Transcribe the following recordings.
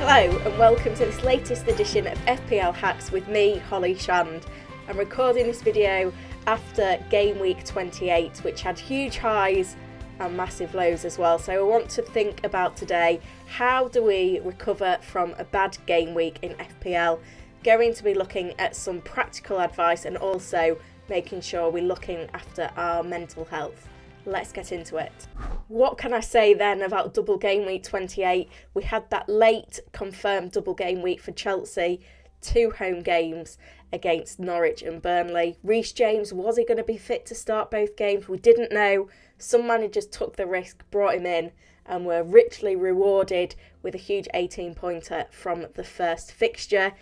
Hello and welcome to this latest edition of FPL Hacks with me, Holly Shand. I'm recording this video after Game Week 28, which had huge highs and massive lows as well. So I want to think about today, how do we recover from a bad game week in FPL? Going to be looking at some practical advice and also making sure we're looking after our mental health. Let's get into it. What can I say then about double game week 28? We had that late confirmed double game week for Chelsea, 2 home games against Norwich and Burnley. Reece James, was he going to be fit to start both games? We didn't know. Some managers took the risk, brought him in, and were richly rewarded with a huge 18-pointer from the first fixture.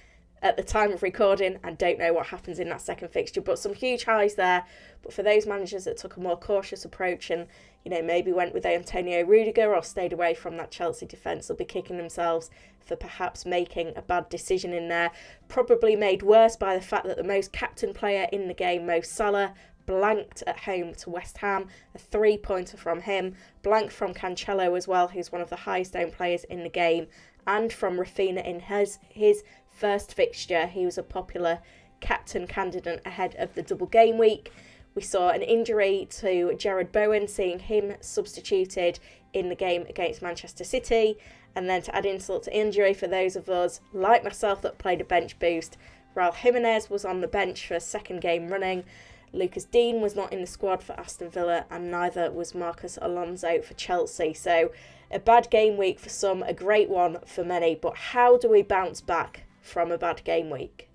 At the time of recording, I don't know what happens in that second fixture, but some huge highs there. But for those managers that took a more cautious approach and, maybe went with Antonio Rudiger or stayed away from that Chelsea defence, they'll be kicking themselves for perhaps making a bad decision in there. Probably made worse by the fact that the most captain player in the game, Mo Salah, blanked at home to West Ham, a 3-pointer from him, blanked from Cancelo as well, who's one of the highest owned players in the game, and from Rafinha in his first fixture. He was a popular captain candidate ahead of the double game week. We saw an injury to Jared Bowen, seeing him substituted in the game against Manchester City. And then to add insult to injury for those of us like myself that played a bench boost, Raul Jimenez was on the bench for a second game running. Lucas Dean was not in the squad for Aston Villa, and neither was Marcus Alonso for Chelsea. So a bad game week for some, a great one for many. But how do we bounce back from a bad game week?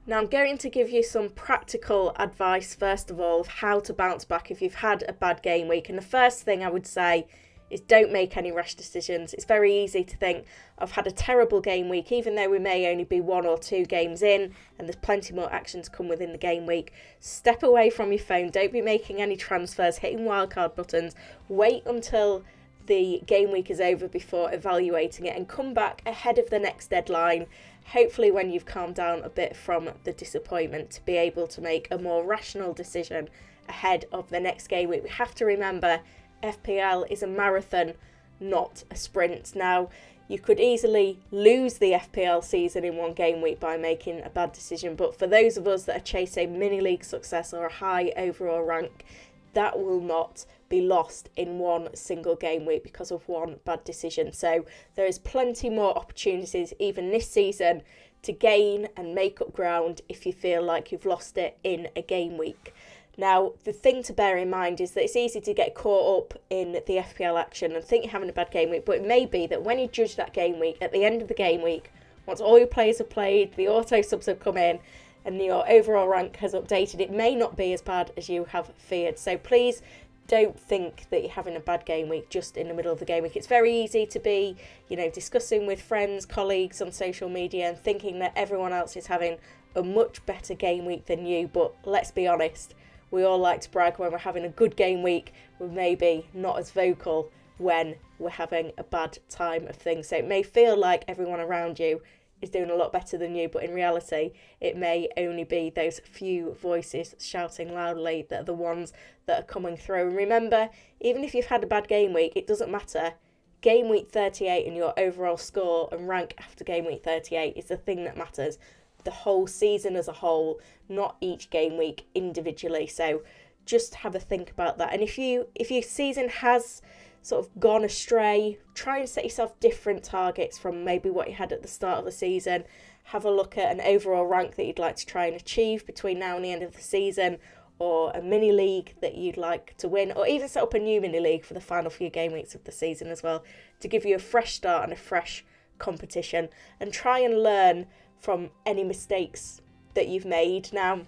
Now I'm going to give you some practical advice first of all of how to bounce back if you've had a bad game week. And the first thing I would say is don't make any rash decisions. It's very easy to think, I've had a terrible game week, even though we may only be 1 or 2 games in and there's plenty more action to come within the game week. Step away from your phone, don't be making any transfers, hitting wildcard buttons. Wait until the game week is over before evaluating it and come back ahead of the next deadline, hopefully when you've calmed down a bit from the disappointment, to be able to make a more rational decision ahead of the next game week. We have to remember FPL is a marathon, not a sprint. Now, you could easily lose the FPL season in one game week by making a bad decision, but for those of us that are chasing mini league success or a high overall rank, that will not be lost in one single game week because of one bad decision. So there is plenty more opportunities even this season to gain and make up ground if you feel like you've lost it in a game week. Now, the thing to bear in mind is that it's easy to get caught up in the FPL action and think you're having a bad game week, but it may be that when you judge that game week, at the end of the game week, once all your players have played, the auto subs have come in, and your overall rank has updated, it may not be as bad as you have feared. So please don't think that you're having a bad game week just in the middle of the game week. It's very easy to be, discussing with friends, colleagues on social media and thinking that everyone else is having a much better game week than you. But let's be honest, we all like to brag when we're having a good game week. We're maybe not as vocal when we're having a bad time of things. So it may feel like everyone around you is doing a lot better than you, but in reality it may only be those few voices shouting loudly that are the ones that are coming through. And remember, even if you've had a bad game week, it doesn't matter. Game week 38 and your overall score and rank after game week 38 is the thing that matters. The whole season as a whole, not each game week individually. So just have a think about that. And if your season has sort of gone astray, try and set yourself different targets from maybe what you had at the start of the season. Have a look at an overall rank that you'd like to try and achieve between now and the end of the season, or a mini league that you'd like to win, or even set up a new mini league for the final few game weeks of the season as well, to give you a fresh start and a fresh competition, and try and learn from any mistakes that you've made. Now,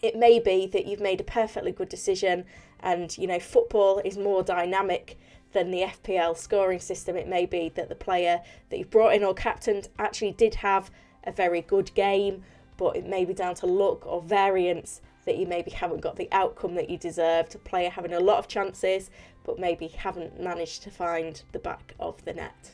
it may be that you've made a perfectly good decision and, football is more dynamic than the FPL scoring system. It may be that the player that you've brought in or captained actually did have a very good game, but it may be down to luck or variance that you maybe haven't got the outcome that you deserved. A player having a lot of chances, but maybe haven't managed to find the back of the net.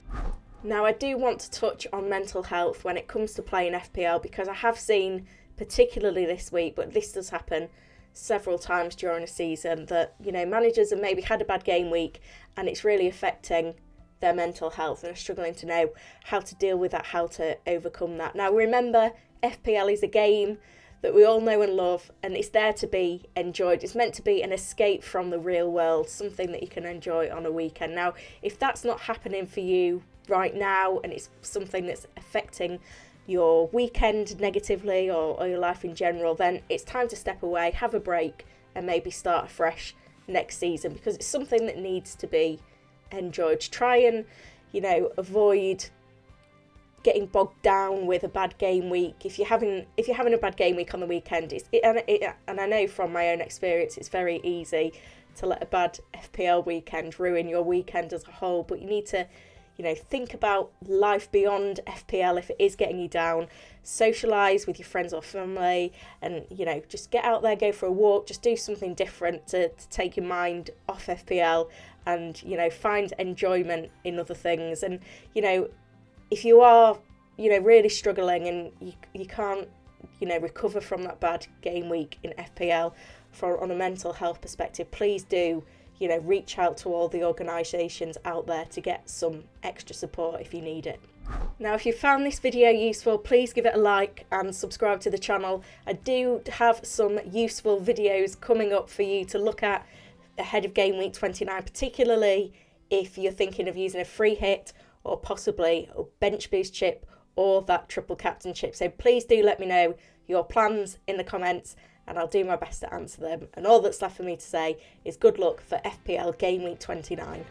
Now, I do want to touch on mental health when it comes to playing FPL, because I have seen, particularly this week, but this does happen several times during a season, that managers have maybe had a bad game week and it's really affecting their mental health and are struggling to know how to deal with that, how to overcome that. Now remember, FPL is a game that we all know and love, and it's there to be enjoyed. It's meant to be an escape from the real world, something that you can enjoy on a weekend. Now, if that's not happening for you right now, and it's something that's affecting your weekend negatively or your life in general, then it's time to step away, have a break, and maybe start afresh next season, because it's something that needs to be enjoyed. Try and, avoid getting bogged down with a bad game week. If you're having a bad game week on the weekend, and I know from my own experience, it's very easy to let a bad FPL weekend ruin your weekend as a whole. But you need to, think about life beyond FPL if it is getting you down. Socialise with your friends or family, and just get out there, go for a walk, just do something different to take your mind off FPL, and find enjoyment in other things. And if you are, really struggling and you can't, recover from that bad game week in FPL on a mental health perspective, please do, reach out to all the organisations out there to get some extra support if you need it. Now, if you found this video useful, please give it a like and subscribe to the channel. I do have some useful videos coming up for you to look at ahead of Game Week 29, particularly if you're thinking of using a free hit or possibly a bench boost chip or that triple captain chip. So please do let me know your plans in the comments, and I'll do my best to answer them. And all that's left for me to say is good luck for FPL Game Week 29.